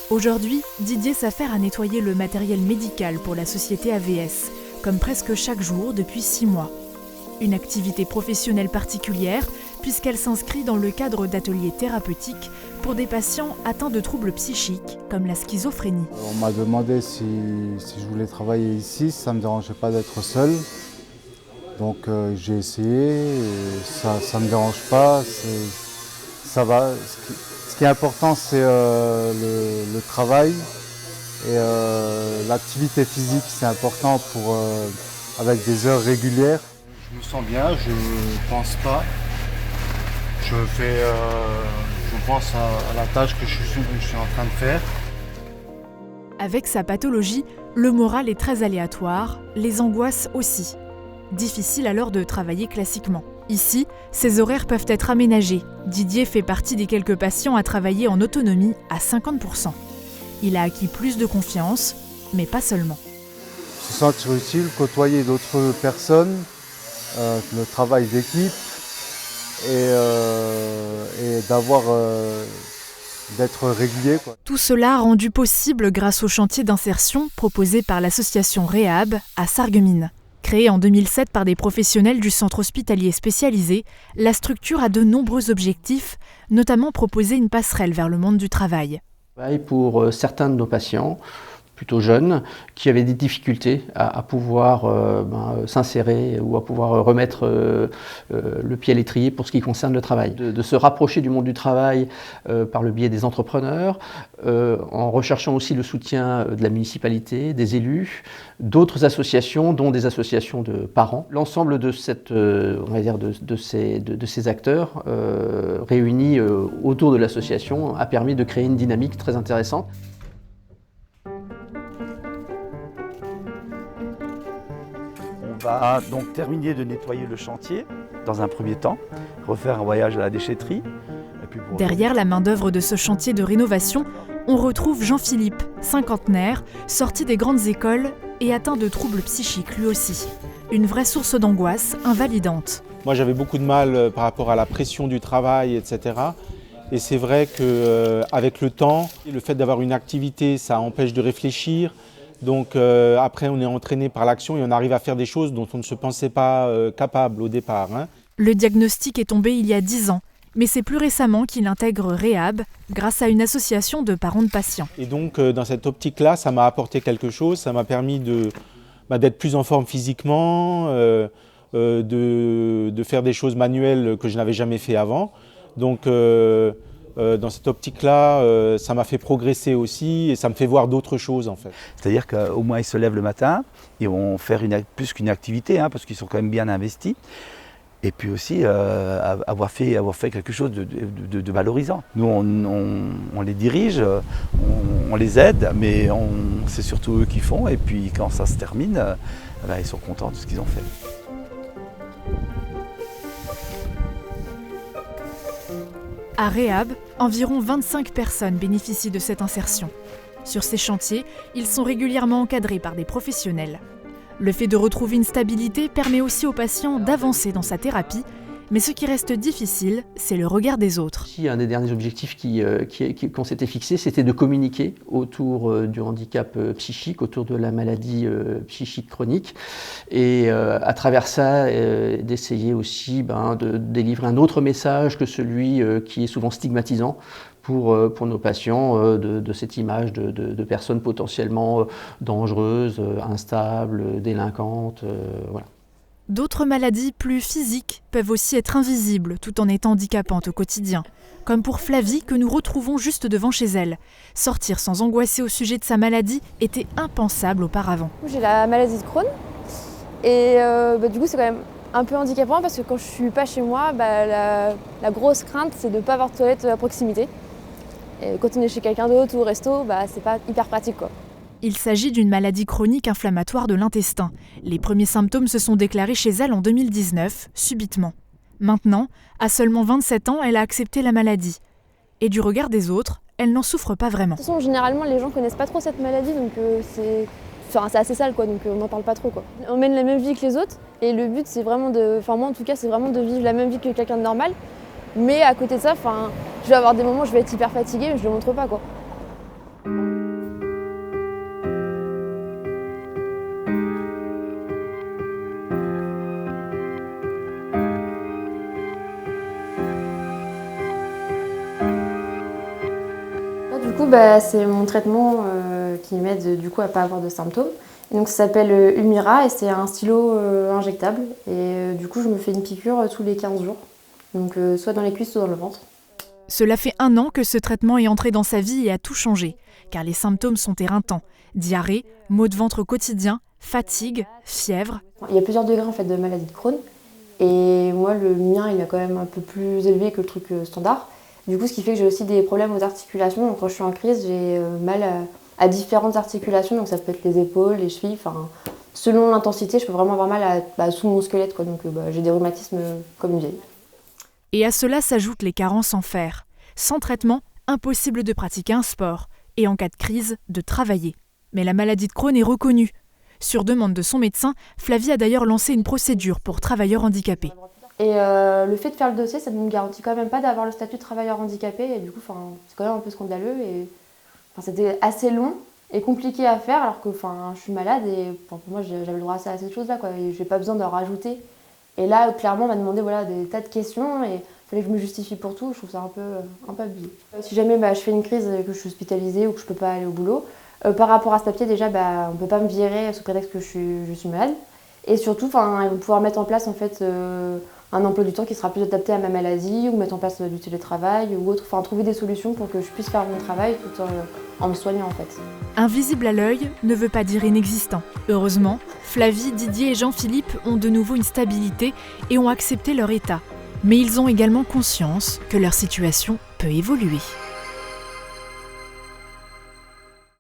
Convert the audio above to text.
Aujourd'hui, Didier s'affaire à nettoyer le matériel médical pour la société AVS, comme presque chaque jour depuis 6 mois. Une activité professionnelle particulière, puisqu'elle s'inscrit dans le cadre d'ateliers thérapeutiques pour des patients atteints de troubles psychiques, comme la schizophrénie. On m'a demandé si je voulais travailler ici, ça ne me dérangeait pas d'être seul. Donc j'ai essayé, et ça ne me dérange pas, ça va. Ce qui est important, c'est le travail et l'activité physique, c'est important avec des heures régulières. Je me sens bien, je ne pense pas. Je pense à la tâche que je suis en train de faire. Avec sa pathologie, le moral est très aléatoire, les angoisses aussi. Difficile alors de travailler classiquement. Ici, ses horaires peuvent être aménagés. Didier fait partie des quelques patients à travailler en autonomie à 50%. Il a acquis plus de confiance, mais pas seulement. Se sentir utile, côtoyer d'autres personnes, le travail d'équipe et d'être régulier, quoi. Tout cela rendu possible grâce au chantier d'insertion proposé par l'association Réhab à Sarreguemines. Créée en 2007 par des professionnels du centre hospitalier spécialisé, la structure a de nombreux objectifs, notamment proposer une passerelle vers le monde du travail. Pour certains de nos patients, plutôt jeunes, qui avaient des difficultés à pouvoir s'insérer ou à pouvoir remettre le pied à l'étrier pour ce qui concerne le travail. De se rapprocher du monde du travail par le biais des entrepreneurs, en recherchant aussi le soutien de la municipalité, des élus, d'autres associations, dont des associations de parents. L'ensemble de ces acteurs réunis autour de l'association a permis de créer une dynamique très intéressante. On va donc terminer de nettoyer le chantier dans un premier temps, refaire un voyage à la déchetterie. Derrière la main-d'œuvre de ce chantier de rénovation, on retrouve Jean-Philippe, cinquantenaire, sorti des grandes écoles et atteint de troubles psychiques lui aussi. Une vraie source d'angoisse invalidante. Moi j'avais beaucoup de mal par rapport à la pression du travail, etc. Et c'est vrai qu'avec le temps, le fait d'avoir une activité, ça empêche de réfléchir. Donc après, on est entraîné par l'action et on arrive à faire des choses dont on ne se pensait pas capable au départ. Le diagnostic est tombé il y a 10 ans, mais c'est plus récemment qu'il intègre Réhab grâce à une association de parents de patients. Et donc dans cette optique-là, ça m'a apporté quelque chose, ça m'a permis d'être plus en forme physiquement, de faire des choses manuelles que je n'avais jamais fait avant. Donc dans cette optique-là, ça m'a fait progresser aussi et ça me fait voir d'autres choses en fait. C'est-à-dire qu'au moins ils se lèvent le matin, ils vont faire plus qu'une activité, parce qu'ils sont quand même bien investis. Et puis aussi avoir fait quelque chose de valorisant. Nous on les dirige, on les aide, mais c'est surtout eux qui font. Et puis quand ça se termine, ils sont contents de ce qu'ils ont fait. À Réhab, environ 25 personnes bénéficient de cette insertion. Sur ces chantiers, ils sont régulièrement encadrés par des professionnels. Le fait de retrouver une stabilité permet aussi au patient d'avancer dans sa thérapie, mais ce qui reste difficile, c'est le regard des autres. Un des derniers objectifs qu'on s'était fixé, c'était de communiquer autour du handicap psychique, autour de la maladie psychique chronique, et à travers ça, d'essayer aussi de délivrer un autre message que celui qui est souvent stigmatisant pour nos patients, de cette image de personnes potentiellement dangereuses, instables, délinquantes, voilà. D'autres maladies plus physiques peuvent aussi être invisibles tout en étant handicapantes au quotidien, comme pour Flavie que nous retrouvons juste devant chez elle. Sortir sans angoisser au sujet de sa maladie était impensable auparavant. J'ai la maladie de Crohn et du coup c'est quand même un peu handicapant parce que quand je suis pas chez moi, la grosse crainte c'est de ne pas avoir de toilette à proximité. Et quand on est chez quelqu'un d'autre ou au resto, c'est pas hyper pratique quoi. Il s'agit d'une maladie chronique inflammatoire de l'intestin. Les premiers symptômes se sont déclarés chez elle en 2019, subitement. Maintenant, à seulement 27 ans, elle a accepté la maladie. Et du regard des autres, elle n'en souffre pas vraiment. De toute façon, généralement, les gens connaissent pas trop cette maladie, donc c'est assez sale, quoi, donc on n'en parle pas trop, quoi. On mène la même vie que les autres, et le but, c'est vraiment moi en tout cas, c'est vraiment de vivre la même vie que quelqu'un de normal. Mais à côté de ça, je vais avoir des moments où je vais être hyper fatiguée, mais je le montre pas, quoi. Du coup, c'est mon traitement qui m'aide du coup à pas avoir de symptômes. Et donc ça s'appelle Humira et c'est un stylo injectable. Et du coup, je me fais une piqûre tous les 15 jours. Donc soit dans les cuisses, soit dans le ventre. Cela fait 1 an que ce traitement est entré dans sa vie et a tout changé, car les symptômes sont éreintants. Diarrhée, maux de ventre quotidien, fatigue, fièvre. Il y a plusieurs degrés en fait de maladie de Crohn. Et moi, le mien, il est quand même un peu plus élevé que le truc standard. Du coup, ce qui fait que j'ai aussi des problèmes aux articulations. Donc quand je suis en crise, j'ai mal à différentes articulations. Donc ça peut être les épaules, les chevilles. Enfin, selon l'intensité, je peux vraiment avoir mal sous mon squelette, quoi. Donc j'ai des rhumatismes comme une vieille. Et à cela s'ajoutent les carences en fer. Sans traitement, impossible de pratiquer un sport. Et en cas de crise, de travailler. Mais la maladie de Crohn est reconnue. Sur demande de son médecin, Flavie a d'ailleurs lancé une procédure pour travailleurs handicapés. Et le fait de faire le dossier, ça ne me garantit quand même pas d'avoir le statut de travailleur handicapé. Et du coup, c'est quand même un peu scandaleux. Et c'était assez long et compliqué à faire alors que je suis malade. Et pour moi, j'avais le droit à ces choses-là, quoi. Et je n'ai pas besoin d'en rajouter. Et là, clairement, on m'a demandé des tas de questions. Et il fallait que je me justifie pour tout. Je trouve ça un peu abusé. Si jamais je fais une crise et que je suis hospitalisée ou que je ne peux pas aller au boulot, par rapport à ce papier, déjà, on ne peut pas me virer sous prétexte que je suis malade. Et surtout, ils vont pouvoir mettre en place en fait, un emploi du temps qui sera plus adapté à ma maladie, ou mettre en place du télétravail ou autre. Trouver des solutions pour que je puisse faire mon travail tout en me soignant en fait. Invisible à l'œil ne veut pas dire inexistant. Heureusement, Flavie, Didier et Jean-Philippe ont de nouveau une stabilité et ont accepté leur état. Mais ils ont également conscience que leur situation peut évoluer.